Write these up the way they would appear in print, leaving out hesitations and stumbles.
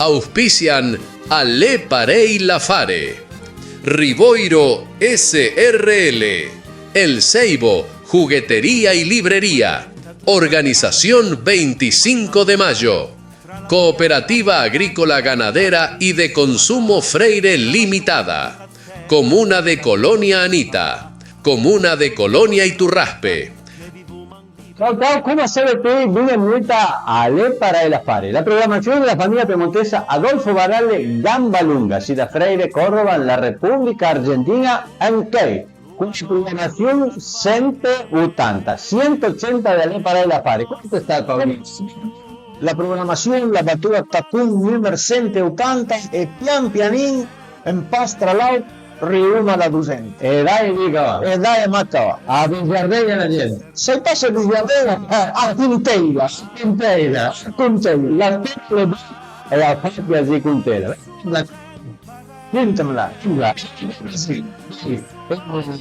Auspician Ale Parei Lafare, Riboiro SRL, El Ceibo, Juguetería y Librería, Organización 25 de Mayo, Cooperativa Agrícola Ganadera y de Consumo Freire Limitada, Comuna de Colonia Anita, Comuna de Colonia Iturraspe. Ciao, come CBT viene invita a Le Parei Lafare, la programazione della famiglia piemontesa Adolfo Barale Gambalunga, Sida Freire, Córdoba, la República Argentina, UK, con programación 180, 180 de Le Parei Lafare. ¿Cuánto está, Pablito? La programazione, la battuta Tacun numero 180 e pian pianin in pastra l'au riuna la 200. E dai, dico. E dai, matta. A Villardella la gente. Se passa di Villardella a Quintella. Quintela. La Quintella E la fabbia di Quintela. Cuéntamela. Sí.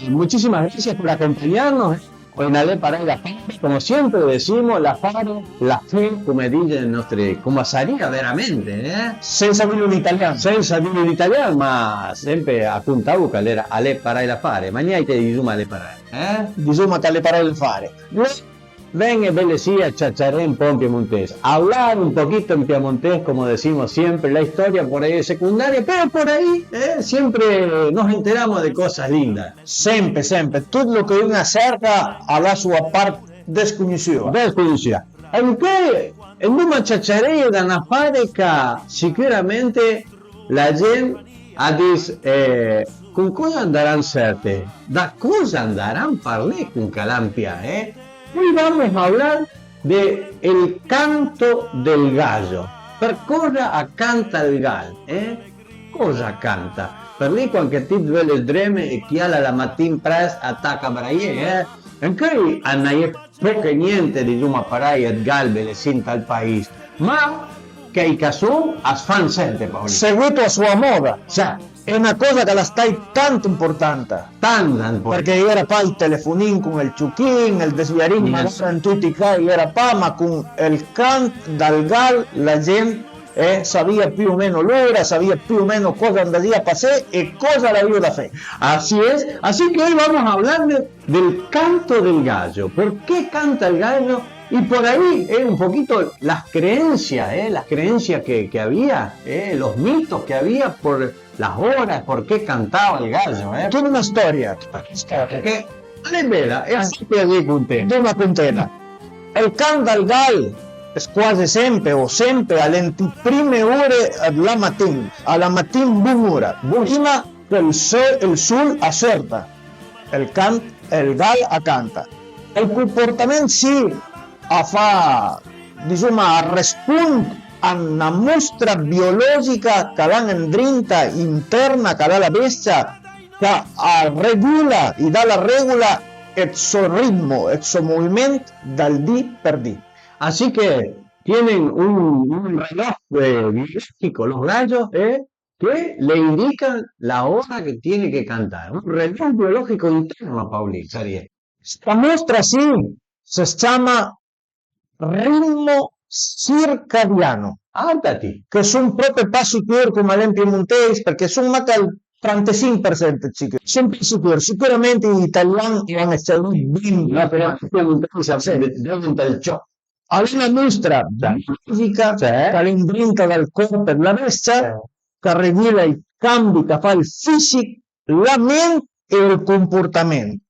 Muchísimas gracias por acompañarnos en Ale Parei Lafare. Como siempre decimos, la fare, la fe, come dice il nostro, come sarebbe veramente, Senza dire in italiano. senza dire in italiano, ma sempre appuntavo che era Ale Parei Lafare. Ma niente di Zuma Ale Parei, Insomma, che le parole fare. Ven y vele sí a chacharé un poco en piemontés. Hablar un poquito en piemontés, como decimos siempre, la historia por ahí es secundaria, pero por ahí siempre nos enteramos de cosas lindas. Sempre, sempre. Tutto lo che uno acerca alla sua parte desconosciuta. Desconocida. Aunque en una chacharé de una fábrica, sicuramente la gente ha dicho, con cosa andaran certe, da cosa andaran parler con Calampia, Hoy vamos a hablar de el canto del gallo. Per cosa canta il gallo? Cosa canta? Per lì qualche tit vele dreme e chi alla la mattin pres attacca braie, Anche hanno poco niente di Zuma Parei e galbe le sinta al paese, ma che i casù as fan sente, Paolo. Seguito a sua moda. Cioè, È una cosa che la stai tanto importante. Perché era pa il telefonin con il ciuchin, il desviarin, ma in tutti i casi era pa, ma con il canto dal gal la gente sabía più o meno l'ora, sabía più o meno cosa andaría a pasar y cosa la iba a hacer. Así es, así que hoy vamos a hablar del canto del gallo. ¿Por qué canta el gallo? Y por ahí un poquito las creencias que había, los mitos que había por las horas, por qué cantaba el gallo. Tiene una storia. Perché, è vera, è así che dico un te. Di una quintena. Il canto del gal è quasi sempre o sempre alle prime ore della mattina, alla mattina buon'ora, prima che il sol assorta, il gal canta. Il comportamento sì fa, diciamo, risponde a una mostra biologica che l'ha indrinta interna, che dà la bestia, che regula e dà la regola il suo ritmo, il suo movimento dal dì per dì. Así que tienen un reloj biológico, los gallos, que le indican la hora que tiene que cantar. Un reloj biológico interno, Paulita. Sta mostra sì si chiama ritmo circadiano, Andati. che sono proprio passi sicuri come all'empio Montes, perché sono mancati il 35% sicuro. Sempre sicuro, sicuramente gli italiani hanno stato ben. No, pero pregunta el ciò. Alla nostra fisica, che l'indrinta dal corpo per la bestia, che regula i cambi che fa il fisico, la mente e il comportamento.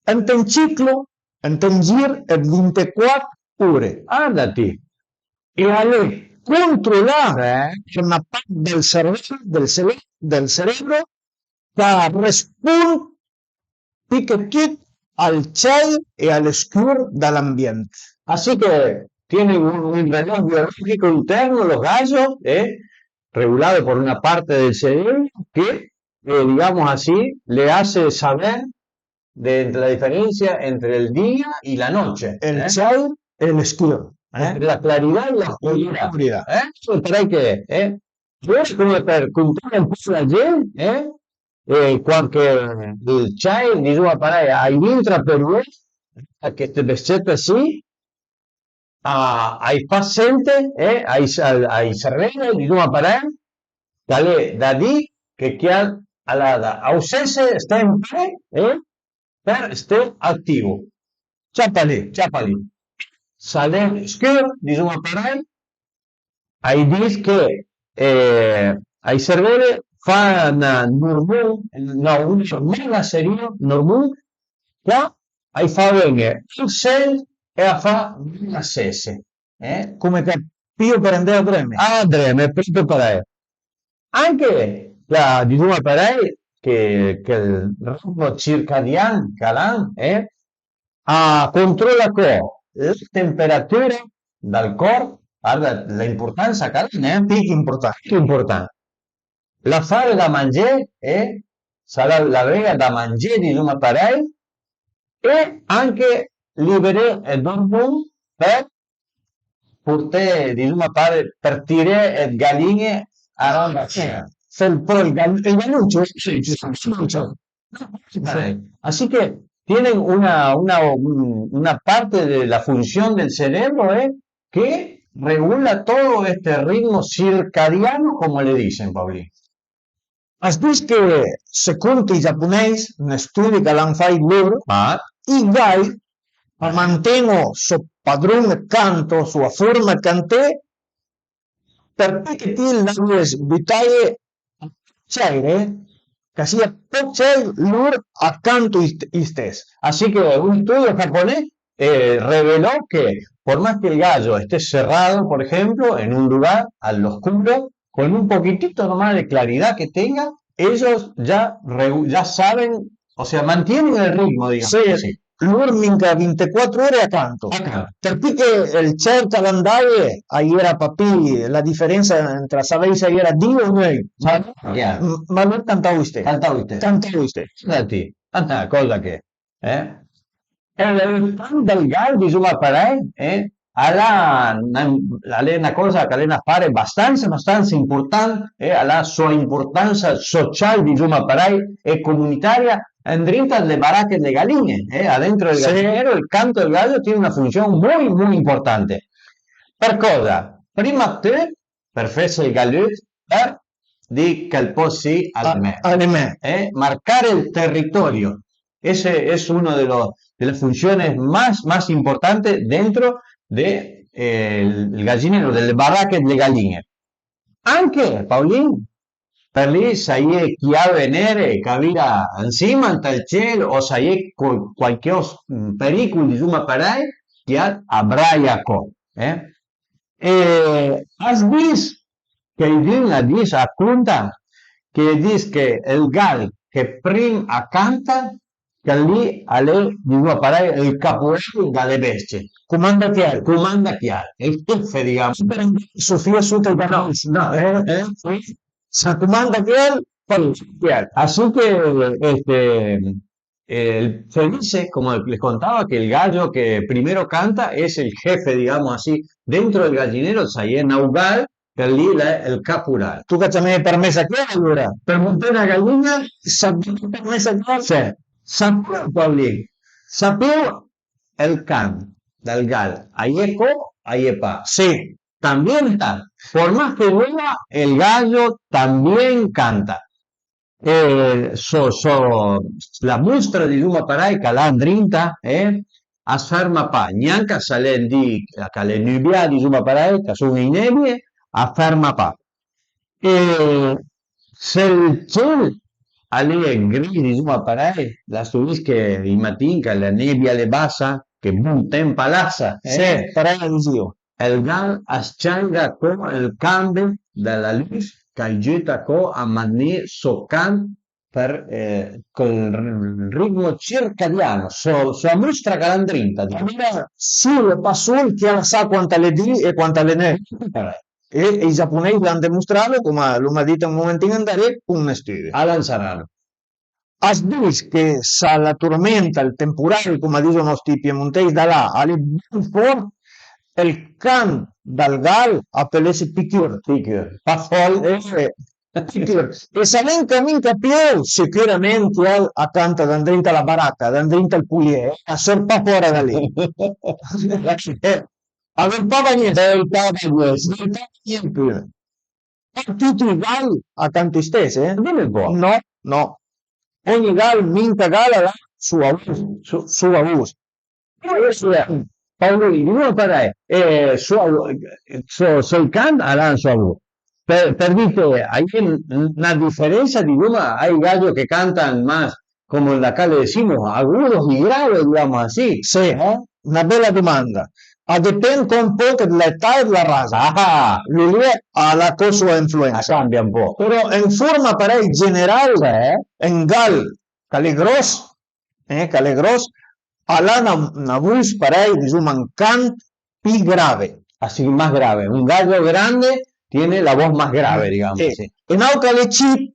In un ciclo, in un giro, è 24 ore. Andati. E alle controllare una parte del cerebro che risponde piquetit al cielo e all'oscuro dell'ambiente. Así que tienen un reloj biológico interno, los gallos, regulado por una parte del cerebro que, digamos así, le hace saber de la diferencia entre el día y la noche. El cielo e l'oscuro. Entre la claridad y la oscuridad. Por ahí que, pues como per contare un po' la gente, qualche il cielo di Zuma Parei, ai intra per lui, che te bescetta sì, ai pazienti e ai cervelli di una parere che da di che alla ausese sta in per stare attivo. Ciapa lì. Sale scher di una parere ai dis che ai cervelli fa una normale, no, una serie normale che ai fa venire il sel e a fa una sesse. Come capio per andare a Breme. Adreme, per parere. Anche la, diciamo, parere che il ritmo circadiano calan controlla la temperatura del corpo, guarda l'importanza calan Pic importante. la fare da mangiare sarà la vega da mangiare di un apparecchio e anche liberare il dormire per portare di un apparecchio per tirare le galline a ronda. Però il Ganuccio, sì, Así que tienen una parte de la función del cerebro que regula todo este ritmo circadiano, como le dicen, Paulino. has vist que, secondo i giapponesi, un studi che l'hanno fatto loro, i gai mantengono suo padrone accanto, sua forma accanto, perché ti lasci buttare c'è che sia c'è loro accanto a stesso. Así que un estudio japonés reveló que por más que el gallo esté cerrado, por ejemplo, en un lugar al oscuro, con un poquitito nomás de claridad que tenga, ellos ya saben, o sea, mantienen el ritmo, digamos. Sì, así. loro minca 24 ore accanto. Perché il certo andare ahí era papì, la differenza tra Savesa era Dio e noi. Ma non cantavo usted. Cantaba usted. Cantavo usted. Fíjate, tanta cosa que, el pan del gal di Zuma Parai, alla una cosa che le fare abbastanza importante, alla sua importanza sociale di Zuma Parai e comunitaria, dentro le baracche de galline, adentro del gallinero, el canto del gallo tiene una función muy importante. Per cosa? Prima te, per fare il gallo, per di che posi al me, marcar el territorio. Ese es uno de las funciones más importantes dentro del gallinero, delle baracche delle galline. Anche, Paulino, per lì sai chi ha venere capire encima del cielo o sai qualche pericolo di una parai che abbraiaco. Has visto che il Dina dice appunta che dice che il gal che prima accanta che lì a lei di una parai il caporale dalle bestie. Comanda chiaro. Comanda chiaro. Il jefe, digamos. Sofia sotto il no, se comanda chiaro, chiaro. Así que se dice, como les contaba, que el gallo que primero canta es el jefe, digamos así, dentro del gallinero, Sayé Naugal, que lì el caporal. Tu che mi hai permessa chiara allora? Per montare una gallina, Permessa chiara? sapeva, Paulino, sapeva el can del gal. Ahí eco, ahí epa. Sí. También está. Por más que duela, el gallo también canta. La muestra di Luma Parai calandrinta, afferma pa, neanche salen di le nubia di Luma Parai, che sono in nebbie, afferma pa. Se il cielo alle grigi di Luma Parai, la subis che i mattini che la nebbia le bassa, che buon tempo all'assa, Sì, parella di Dio. el gal ascianga con el cambio della luce che getta a mantenere soccan con il ritmo circadiano, sua mostra calandrinta. Mira, sul passul che sa quanta le di e quanta le ne. E i giapponesi l'hanno dimostrato, come lo ha detto un momentino andare, un studio. Alan Sarano. Has vist che se la tormenta, il temporale, come dicono sti piemontesi da là, alle ben el can del gal appellesse picchiur. Pa fol, E se non cammina più, sicuramente accanto dentro la baracca, dentro il pulier, a sorpa fuori da lì. Avvertava niente, del Pavagüez. avvertava niente. È tutto uguale a canti stessi, eh? Dimmi un po'. No, no. Ogni minta gala ha sua voce, sua voce. Paulino, uno para Solcan harán su voz. Perdiste, hay una diferencia, digamos, hay gallos que cantan más, como en la calle decimos, agudos y graves, digamos así. Sì, una bella domanda. Dipende un po' dall'età e della raza. Ah, Lui ha la sua influenza. cambia un po'. Però in forma parei generale, in gal, cale gros, ha una voce parei, diciamo, un cant più grave. Así más grave. Un gallo grande tiene la voz más grave, digamos. Sí. E no cale chip,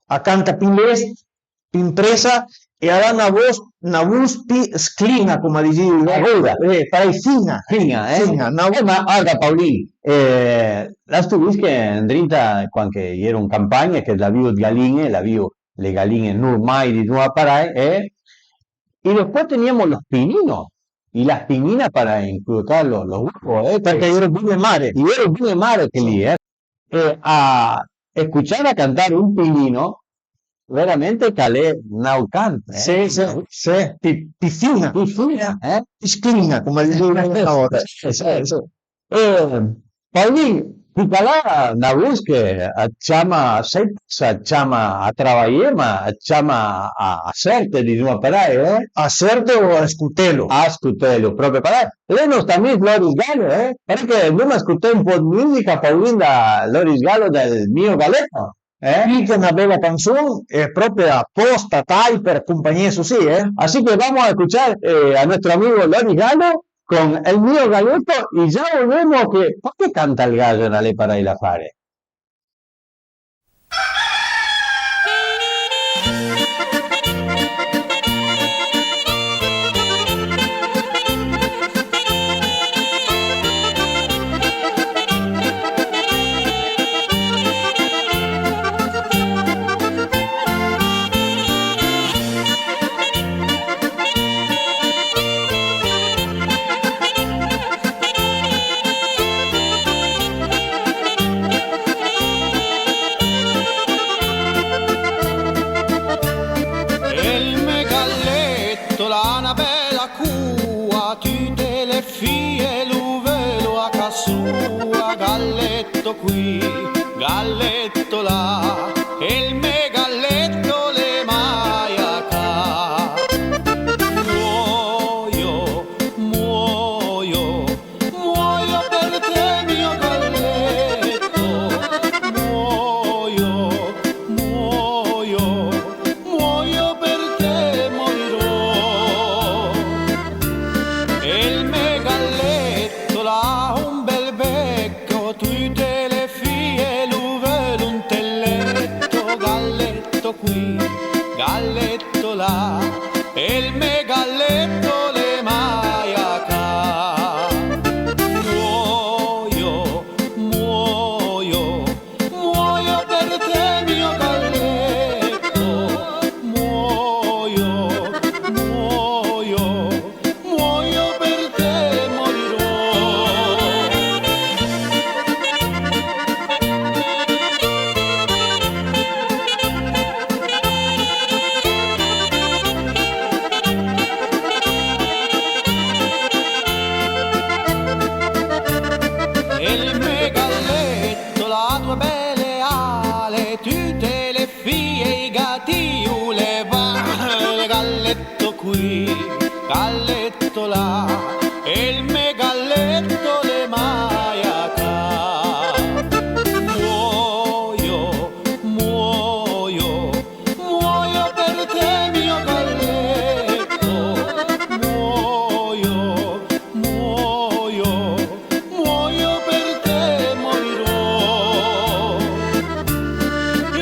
a canta più lest, più impresa, e ha una voce più sclina, come dicevi, Aguda. parei fina. Fina, Fina, una voce Ma guarda, Paulino, las tuviste que en Drinta, cuando era un campaña, que la vio galine, le galine normali di Nueva Paray, y después teníamos los pininos, y las pininas para incluir los huevos, perché ero due mare. y era un mare que lì, a escuchar a cantar un pinino, veramente calé naucan, Sì, più fina, più sclina, come dicevi una volta. Paulín, Picalá, na busque, a chama a chama a trabayema, a chama a hacerte di nuovo parai, Acerte o ascoltelo? Ascoltelo, proprio parai. Lenos también Loris Galo, perché non ascoltai un po' di musica, Paulín, da Loris Galo del mio galetto, Mica una bella canzone, proprio apposta, per compañía, eso sí, Así que vamos a escuchar a nuestro amigo Loris Galo con el mío galeto y ya volvemos que... ¿Por qué canta el gallo en Ale para ir a fare? Galletto qui, galletto là, e il me galletto le maiaca. Muoio, muoio, muoio per te mio galletto. Muoio, muoio, muoio per te morirò. E il me galletto là un bel becco, tutte le fie l'uvelo un telletto, galletto qui, galletto là, e il me galletto le maiaca. Muoio, muoio, muoio per te mio galletto. Muoio, muoio, muoio per te morirò. Il me galletto, la tua belle ale, tutte le fie, i gatti, le va, galletto qui, galletto là, e il me galletto le maiaca. Muoio, muoio, muoio per te mio galletto. Muoio, muoio, muoio per te morirò.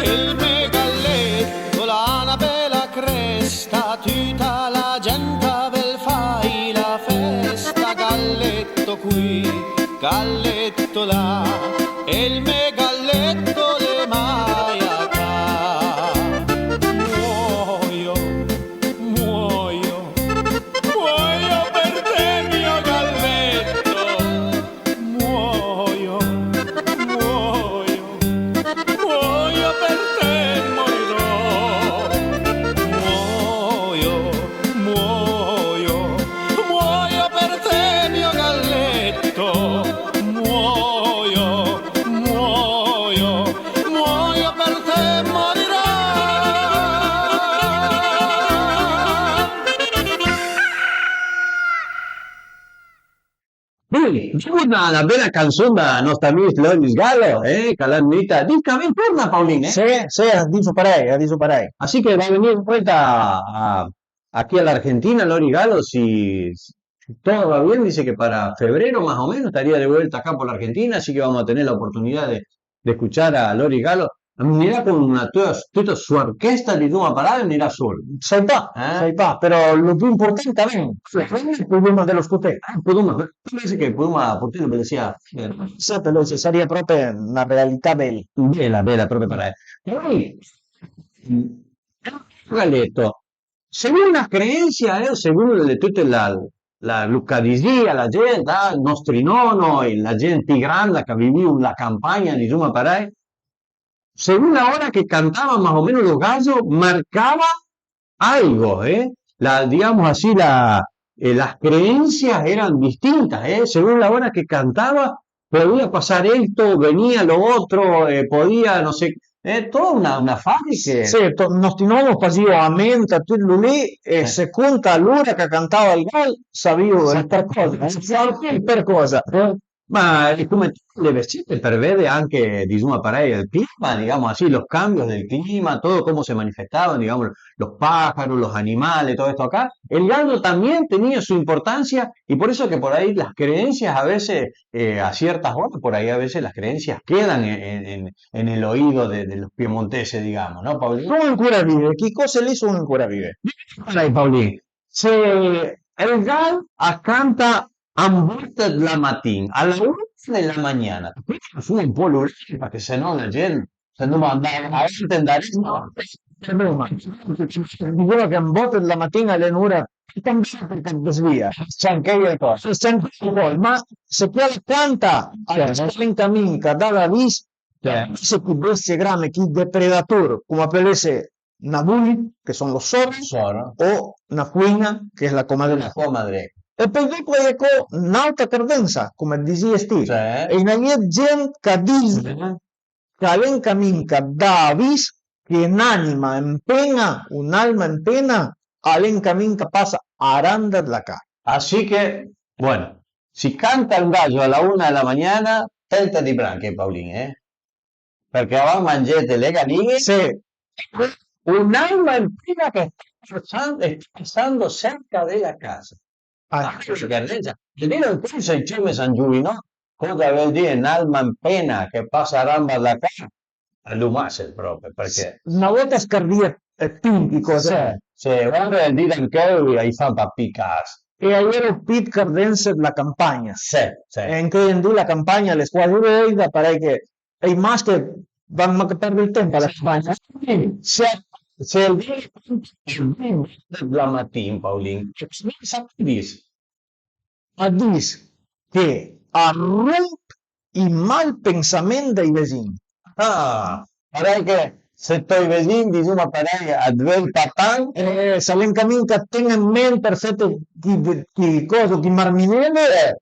Il me galletto, la una bella cresta, tutta la gente bel fai la festa, galletto qui, galletto là, e il me galletto le maiaca. Muoio, muoio, muoio per te mio galletto. Sì, una bella canzone da nostro amico Loris Gallo, che l'ha dica ben torna Paulina, Sí, sí, ha dicho para ahí. Así que va a venir de vuelta aquí a la Argentina, Loris Gallo, si todo va bien, dice que para febrero más o menos estaría de vuelta acá por la Argentina, así que vamos a tener la oportunidad de escuchar a Loris Gallo. Mira con tutta sua orquesta di Duma Parada, mira solo. Sai pa, pero lo più importante también, el problema de los putés. Puduma, parece che Puduma potrebbe decía, Sapelo, sería proprio una realtà bella. bella proprio para poi Galetto, según las creencias, según tutte la lucadisia, la gente, i nostri nonno, e la gente grande che viveva la campagna di Duma Parada, según la hora que cantaban más o menos los gallos, marcaba algo, ¿eh? Digamos así, las creencias eran distintas, ¿eh? Según la hora que cantaba, podía pasar esto, venía lo otro, podía, no sé, toda una fase Sì, nostri nonni facevano a mente a tutto lì e secondo l'ora che cantava il gol sapevo il per cosa, il per cosa. Ma come le vestite prevede anche, digamos, para el clima, digamos así, los cambios del clima, todo cómo se manifestaban, digamos, los pájaros, los animales, todo esto acá. El gallo también tenía su importancia y por eso que por ahí las creencias a veces, a ciertas horas, por ahí a veces las creencias quedan en el oído de los piemonteses, digamos, ¿no, Paulino? Come ancora vive? Che cosa lì sono ancora vive? Dai, Paulino, se el gallo canta Ambute la mattina, alla 1 della mañana. Questo fu un po' l'origine, perché se no la gente se non andava avanti andare no. Dicevo che un voto della mattina alle un'ora perché svia, c'è anche io cosa, c'è anche io, ma se quella canta alla spenta minca dalla vis, se chi bestie grame, chi depredator, come apelese Nabuli, che sono los zorros, o Nafuina, che è la comadre. Comadre. E poi dopo ecco un'altra credenza, come diceva Steve, Cioè? e in ogni gente che dice che l'encamin che dà avvis che un'anima in pena, un'alma in pena, all'encamin che passa aranda la cara. Así que, bueno, si canta el gallo a la 1 de la mañana, tenta di branche, Paulín, ¿eh? Perché va mangete le galline, Se un'alma in pena che está pasando cerca de la casa. Vedere pensa il fiume San Giulio, cosa vuol dire un'alma in pena che passa a ramba da casa? Allumasse proprio, perché una volta scardia pinti cos'è? se guarda il dito in che hai fatto a piccare. E ayer Pit Cardense la campagna. Sì, sì. E in cui la campagna le squadre da pare che i maschi vanno a perdere il tempo alla campagna. Se il dito la mattina, Paolino, dice? Dice che arromp il mal pensamento dei vicini. Ah, pare che se tu i vicini, diciamo, pare a due papà, Se l'encamin che tenga in mente perfetto chi cosa, chi marminele,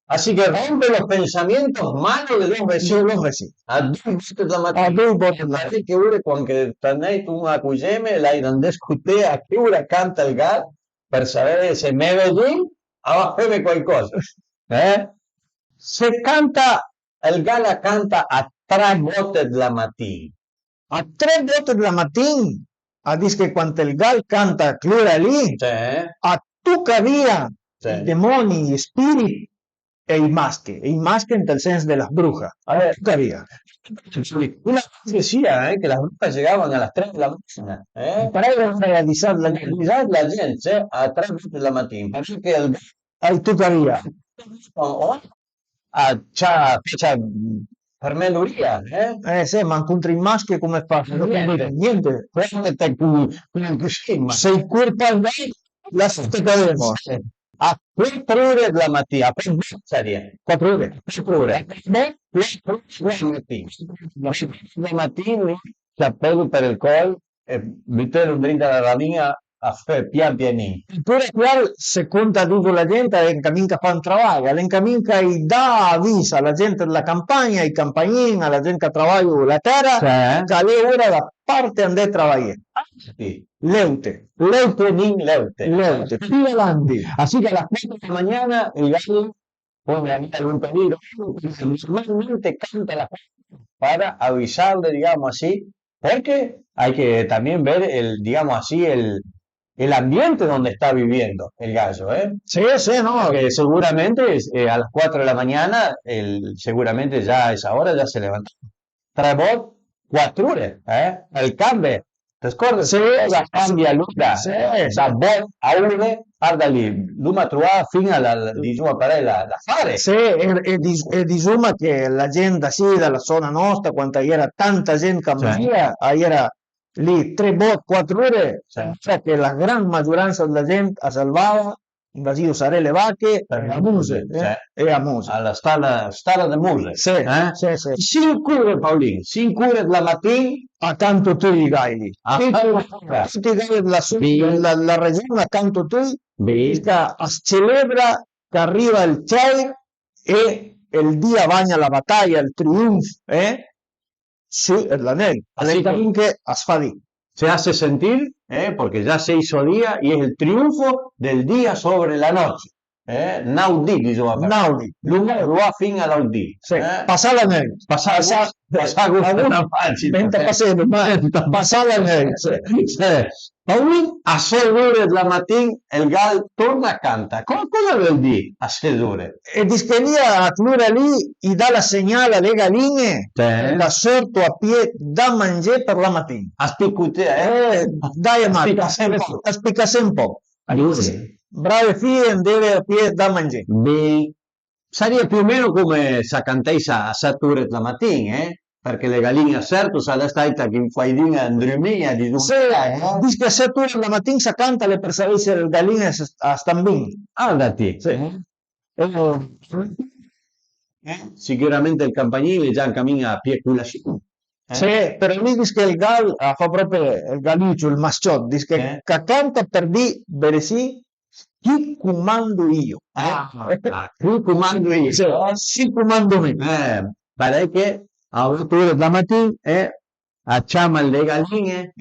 así que rompe los pensamientos malos de los vecinos. A due la mattina. A due volte la Parece che ora quando tornai tu a cugeme, l'hai non discutere a che ora canta il gal per sapere se me vedi a fare qualcosa. Se canta, il gal canta a 3 volte della mattina. a 3 volte della mattina, a dire che quando il gal canta clura lì, a tu via i demoni, gli spiriti e i maschi in tal senso delle brujas, a tu via. Una decía que las brujas llegaban a las 3 de la mañana. Para realizzare la La gente a 3 de la mattina. Así que el a tu via. c'ha per me l'uria, Se ma incontri i maschi come fa? Niente. Sei colpa la cademo. A 4 ore della mattina, serie, 4 ore. 4 ore. La mattina sapevo per il col e mettere un drink alla raminha a pian pianino. Eppure qual seconda dico la gente è in cammin che fa un lavoro, è in cammin che dà avviso alla gente della campagna, ai campagnini, alla gente che lavora la terra, che alle ore da parte andare a lavorare. Sì. Leute, Leute, più avanti. più avanti. Así que a las 4 de la mañana el gallo puede haber algún peligro. Normalmente canta la para avisarle, digamos así, porque hay que también ver digamos así, el ambiente donde está viviendo el gallo, ¿eh? Sí, sí, no. Que seguramente a las 4 de la mañana, seguramente ya a esa hora ya se levantó. Tre bot, 4 ore, el cambio. T'ascordes? Sì, La cambia l'una, sì, da bot a une, guarda lì, l'una trovava fino diciamo, per la fare. sì, e disuma che la gente sì, dalla zona nostra, quando era tanta gente che Sì. via, era lì 3 bot, 4 ore, Sì. cioè che la gran maggioranza della gente a salvava, invasivo usare le vacche Per a Muse, sì. e a Muse. Alla stalla de Muse. Sì, sì, sì. 5 ore, Paolino, 5 ore la mattina, Accanto a tutti i Gaili. Ah, Tutti i Gaili della regione accanto a tutti, Beh, che celebra che arriva il Chair e il dia bagna la battaglia, il trionfo, su l'anello. Así que- Lentamente a sfadì. se hace sentir, porque ya se hizo día y es el triunfo del día sobre la noche. Naudì, diciamo, Naudi. lunga ruà fin all'audì. Sì, passà l'anello. Passà una pagina. Mentre passato, ma passà l'anello. Paolín, a 6 ore la mattina il gal torna a canta. Cosa vuol dire a 6 ore? E discheria a Tlura lì, gli dà la segnale alle galline, Sì. da sorto a piedi da mangiare per la mattina. A spiccute, Dai, ma Spicasse un po'. Sì. Brave figlie deve a piedi da mangiare. Beh, sarebbe più o meno come se cantasse a 7 ore la mattina, perché le galline a certo sarà stata che fai di andremia di Se dice che a 7 ore la mattina si canta le per salire le galline a stambini. Andati. Sicuramente il campanile già cammina a piedi con la scia. Sì, però lì dice che il gal fa proprio il galuccio, il masciotto, dice che canta per di bene sì, chi comando io. Qui comando io. Sì, comando me. Pare che a 8 ore la mattina llama le galline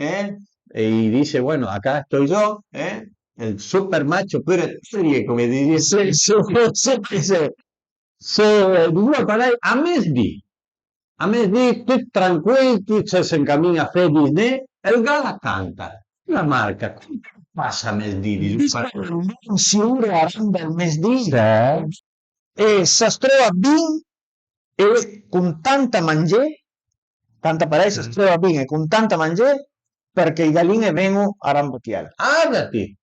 y dice, bueno, acá estoy yo, el super macho per serie, come dice. Sì. Se due parole a mesdì, tutti tranquilli, se si incammina felice, e il gala canta. La marca, come passa a mesdì? Si ora aranda il mesdì e si trova bene e con tanta mangiare, tanta paresa si trova bene e con tanta mangiare perché i galline vengono a ramboteare. Ándate,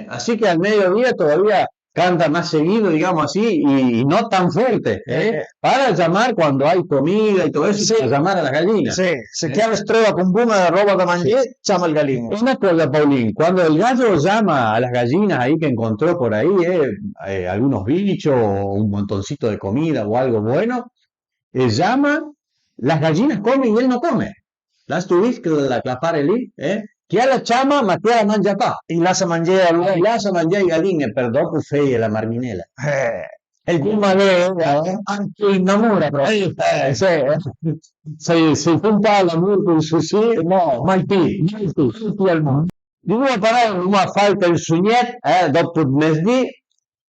así que al mediodía todavía canta más seguido, digamos así, y no tan fuerte, para llamar cuando hay comida y todo eso, Sí. para llamar a las gallinas. Sì, se chiama si trova con buona roba da mangiare, chiama il gallino. Una cosa, Paulín, cuando el gallo llama a las gallinas ahí que encontró por ahí, algunos bichos o un montoncito de comida o algo bueno, llama, las gallinas comen y él no come. Las tuviste que la clapare lì, chi ha la chiama ma chi la mangia pa. I lascia mangiare a lui. Li lascia mangiare i galline per dopo fei la marminella. E il prima anche innamora proprio. Se punta l'amore con su sì, no, mai più al mondo. Di nuovo parlare, una falta il sugnet, dopo il mesdì,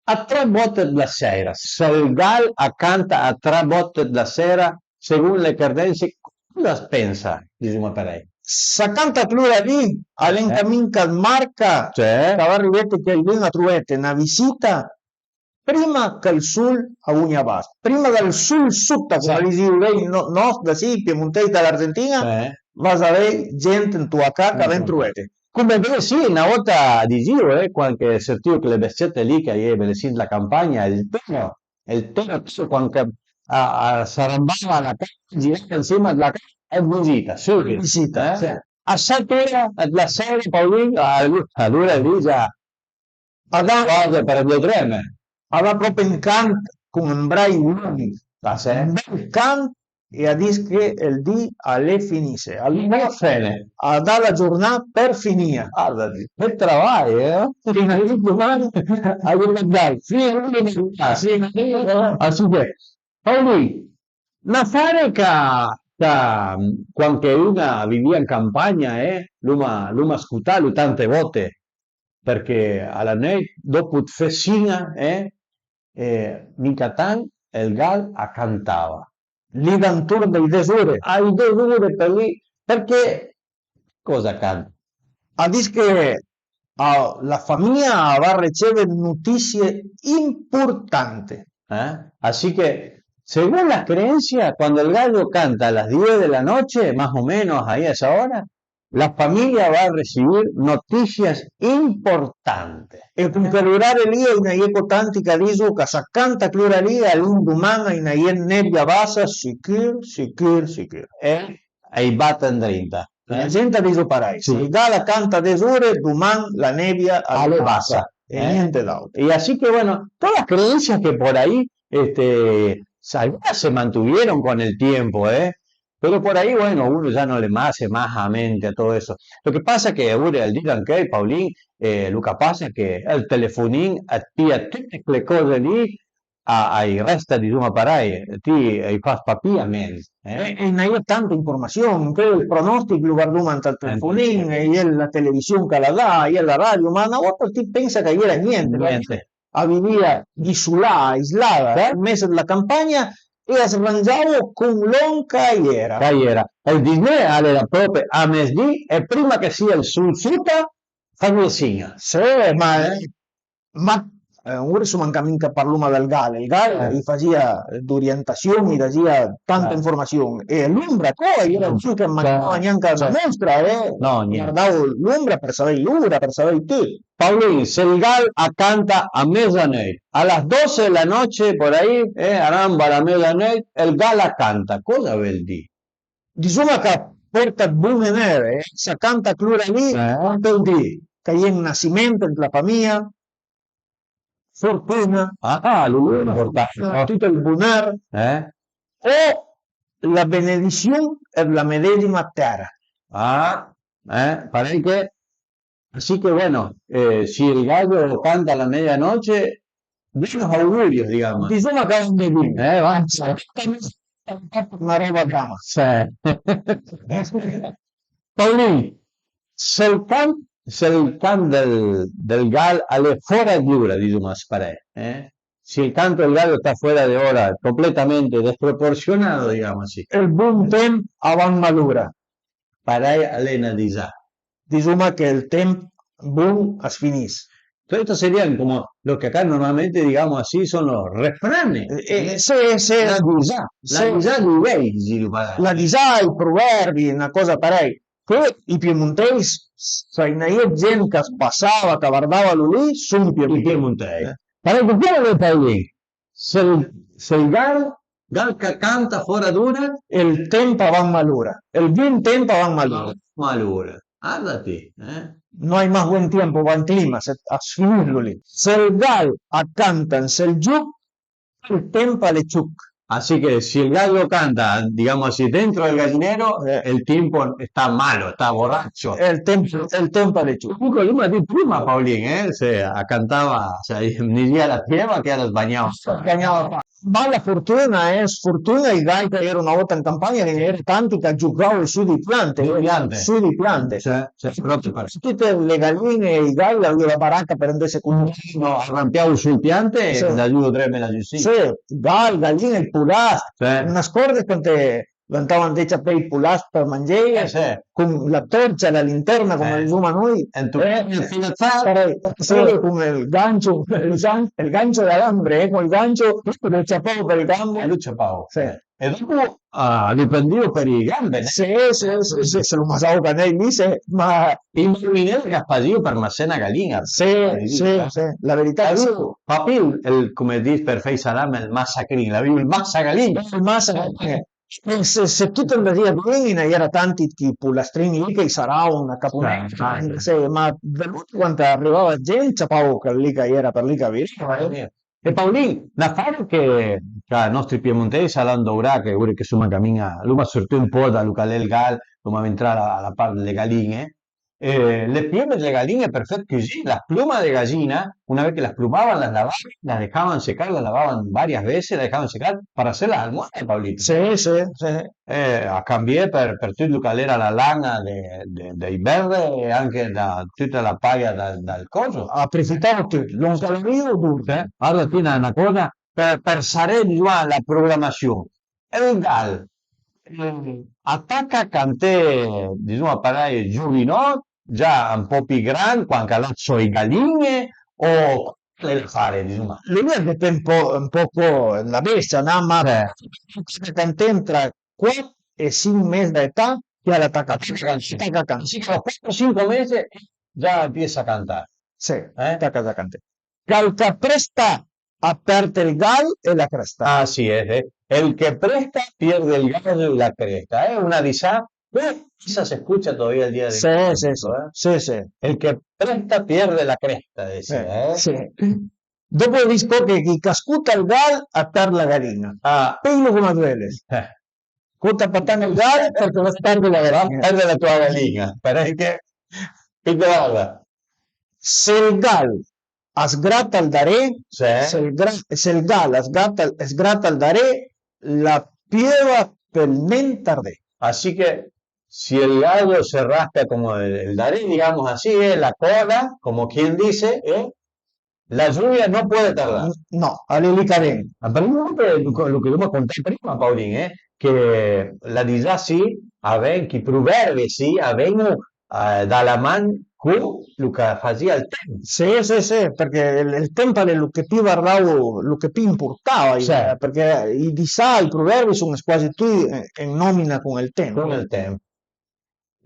a 3 botte della sera. Se il gal accanta a 3 botte della sera, secondo le credenze, cosa pensa, diciamo per lei? S'acanta plura lì, all'incaminca marca, Cioè, che arrivate che il vino trovate una visita, prima che il sul a Unia basta, prima che il sul sutta, come dicevo lei, no, da sì, piemontesi dall'Argentina, vas a avere gente in tua casa che ben trovate. come vede, sì, una volta di giro, qualche sentivo che le bestiette lì che aveva sì la campagna, il tono, qualche sarambava la casa, girava insieme alla casa, è visita, subito. Visita, sì. A 7 ore la sera, Paolino, allora lì già, cose per due treme. Aveva proprio un canto con un brai uomini, un bel canto e a dire che il dì alle finisse, allora Bene. a dare la giornata per finire. Guarda, che lavoro, Fino a domani, a guardare, fino a sì, Así que, Pauli, una fare che qualche una vivia in campagna, l'uma scutato tante volte, perché alla notte, dopo fessina, in Catan il gal cantava. lì d'intorno dei desure. Hai due ore per lì, perché cosa canta? Dice che la famiglia va a ricevere notizie importanti. Así que, según las creencias, cuando el gallo canta a las 10 de la noche, más o menos ahí a esa hora, la familia va a recibir noticias importantes. E con quell'orario lì è una iecotantica dice che se canta quell'ora lì all'indomani in una nebbia bassa, sicuro. Ahí baten 30. La gente dice parai, Sì. se il gala canta a desure, domani la nebbia alle bassa. E niente d'altro. Y así que bueno, todas las creencias que por ahí, algunas se mantuvieron con el tiempo, pero por ahí, bueno, uno ya no le hace más a mente a todo eso. Lo que pasa es que ure al digan que Paulín, lo que pasa es que el telefonín a ti a tutte le cose lì ai resta di Zuma Parai, ti ai fas papia men. E non hai tanta informazione, però il pronostico lo guardo al telefonino, e la televisione che la dà, e la radio, ma una volta ti pensa che era niente. Niente. A vivere isolata, aislata, in mezzo alla campagna, e a smangiare con l'onca era. Caiera. Il Disney era proprio a mesdì e prima che sia il sulsuta, famiglia. Sì, ma ora sono anche parliamo del Gale. Il Gale gli faceva d'orientazione, gli dava tanta informazione. E l'ombra poi era più che mancava neanche la nostra, No, niente. guardavo l'ombra per sapere l'ora, per sapere tutto. Paulín, Selgal canta a medianoche. A las 12 de la noche, por ahí, aramba la medianoche, el gala canta. Cosa vuol dire? Diciamo che porta buone nere, se canta clura lì, per dire che è un nascimento della famiglia, fortuna, Lo importante. tutto il bonheur, o la benedizione e la medesima terra. Para que. Así que bueno, si el gallo canta a la medianoche, buenos augurios, digamos. Diciamo che è un divino. Va. Una roba brava. Paulín, se el can del gal alle fuera di ora, diciamo, si el canto del gallo está fuera de hora, completamente desproporcionado, digamos así, Il buon tempo avanti malura. para Elena di già. Diciamo che il tempo buon es finisce. Todo esto serían como lo que acá normalmente, digamos así, son los refranes. Se La disà di Weisi, la disà, i proverbi, una cosa parecchia. Che i piemontesi, se in gente che passava, che guardava lì, sono i piemontesi. piemontesi. Para que quiero de Paulín, se el gal que canta fuera dura, Il tempo avanti malura. Il buon tempo avanti malura. malura. Árdate, No hay más buen tiempo, buen clima, a finirlo lì. Se il gal accanta in Seljuk, il tempo alle Chuk. Así que si el gallo canta, digamos así, dentro del gallinero, el tiempo está malo, está borracho. Il tempo alle Chuk. Un columna di prima, Paulín, se cantava, ni dia la pieva che era sbagliato. Ma la fortuna è sfortuna, i gai che erano una volta in campagna, che erano tanti che giocavano su di piante. Su di piante. Proprio per Tutte le galline e i gai avevano la baracca per andare secondo. no, arrampiavo sul piante Sì. e l'aiuto treme la giustizia. Sì, gai, galline, il pulas. Una scorda quando andavano dei per il pulas per mangiare, con la torcia, la linterna, come diciamo noi. En tu il fidanzato, Solo con il gancio de alambre, con il gancio del ciappao per il gambo. e lui c'è Paolo. Sì. E dopo dipendevo per i gambe. Sì, se lo mangiavo con lei lì, ma Il minero che ha fatto per Massena Galina. sì, la verità è che Papi, come dice per fare salam, il massacrin, il massagalin. se tu te andavi a Bologna era tanti tipo lastrini lì che sarà una caponetta, ma venuto quando arrivava gente, sapevo che lì che era per lì che veniva. E Paulín, da fare che i nostri piemontesi all'anno ora che ora che insomma cammina, lui mi ha sortito un po' da Lucalel Gal, come entrare alla parte delle galline, les pieles de gallina perfecto que sí. Las plumas de gallina, una vez que las plumaban, las lavaban, las dejaban secar, las lavaban varias veces, las dejaban secar para hacer las almohadas, Pablito. Sì, sì, sì. Cambié per tutto che era la lana dei verde e anche da tutta la paglia dal coso. Approfittavo tutti, l'ho calorino duro. Allora, tiene una cosa per saber la programación. El gal attacca cante, diciamo, apparai giuvinot, già un po' più grande, quando calazzo i galline, o le fare, diciamo. Lui dipende un poco la bestia, no? Ma cantante entra 4 e 5 mesi di età ya la attacca a cantare. Así que a los 4 o 5 meses ya empieza a cantar. Sì, attacca a cantare. Calca presta a perdere il gal e la cresta. Así es, ¿eh? El que presta pierde el gallo y la cresta, ¿eh? Una risada, esa se escucha todavía el día de hoy. Sì, sì, sì, sì, sì. El que presta pierde la cresta, decía, ¿eh? Sì. Dopo dico che chi cascuta il gal a per la gallina. Ah, Pelo come duele. Conta patana il gal perché va a perdere la gallina. pierde la tua gallina, pero es que, ¿qué te habla? Se il gal sgrata il dare, Sí. se il gal sgrata il dare, la pieva per men tardé. Así que si el gallo se rasca como el darín, digamos así, la cola, como quien dice, la lluvia no puede tardar. No, all'elicaren. Aparte lo que yo conté prima, Paulín, che la disà sì, che i proverbi sì, avevano dalla man con lo che faceva il tempo. Sì, sì, sì, perché il tempo è lo che più parlavo, lo che più importava, Sì. perché i disà, i proverbi sono quasi tutti in nomina con il tempo. Con il tempo.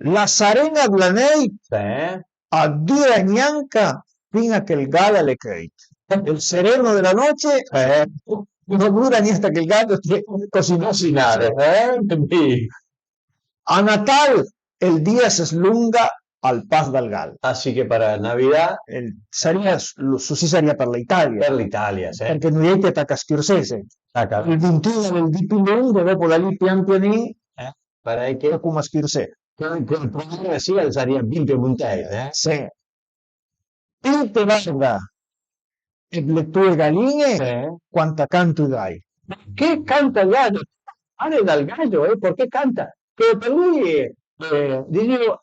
La sarena dell'anei Sì. a dura neanche fino a che il gallo le crei. Il sereno della noce non dura niente che il gallo esté cocinado. A Natal el día se slunga al paz del gal. Así que para Navidad, Sì seria per l'Italia, per l'Italia, sì. perché noi siete attacca schirsese. Acá. Il 21 del dipinto, dopo da lì pian pianino, Para è che come schirsese. il programma sia sarebbe ben più punteggio, Sì. Il te guarda e le tue galline, quanta canto dai. ¿Qué canta el gallo? Hable dal gallo, ¿por qué canta? Che per lui, dicevo,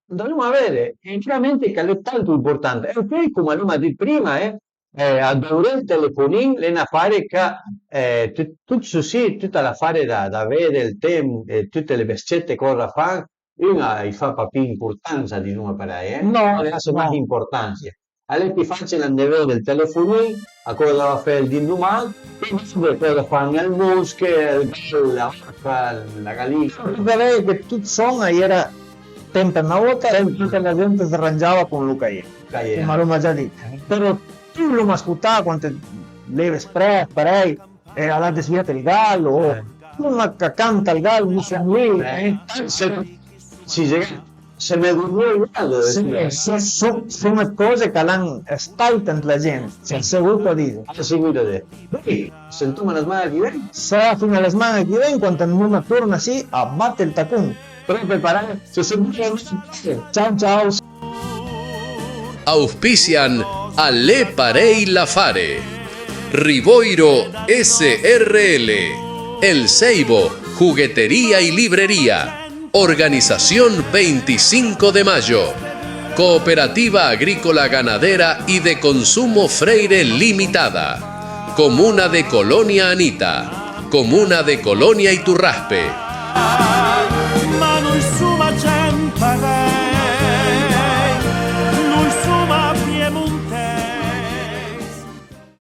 dobbiamo avere chiaramente che è tanto importante. E poi, come abbiamo detto prima, adorare il telefonino, le fare che tutto sì, tutta la fare da vedere il tempo, tutte le bescette cosa fa, una fa più importanza di noi per lei, No, le hace no. más importancia. A lei più facile andare del telefonino, a cosa va a fare il dindomani, e cosa fanno il mosche, la vacca, la gallina. Vedere che tutto sono era tempo una volta e tutta la gente si arrangiava con Luca Ieri. Come l'ho già detto. Però tu lo ascoltava quando leve spray, parei, e alla desviata il gallo, o una che canta il gallo, non so lì. Se me durmió il gallo, Sono cose che l'hanno staltato la gente, sicuro dire. ha seguito te. Poi, sentimo la smana di lei, Sarà fino alla settimana che viene, quando non torna sì, abbatte il tacun. per preparare, se sentiamo Ciao ciao. Auspician Ale Parei Lafare, Riboiro SRL, El Ceibo, Juguetería y Librería, Organización 25 de Mayo, Cooperativa Agrícola Ganadera y de Consumo Freire Limitada, Comuna de Colonia Anita, Comuna de Colonia Iturraspe. Mano in su magenta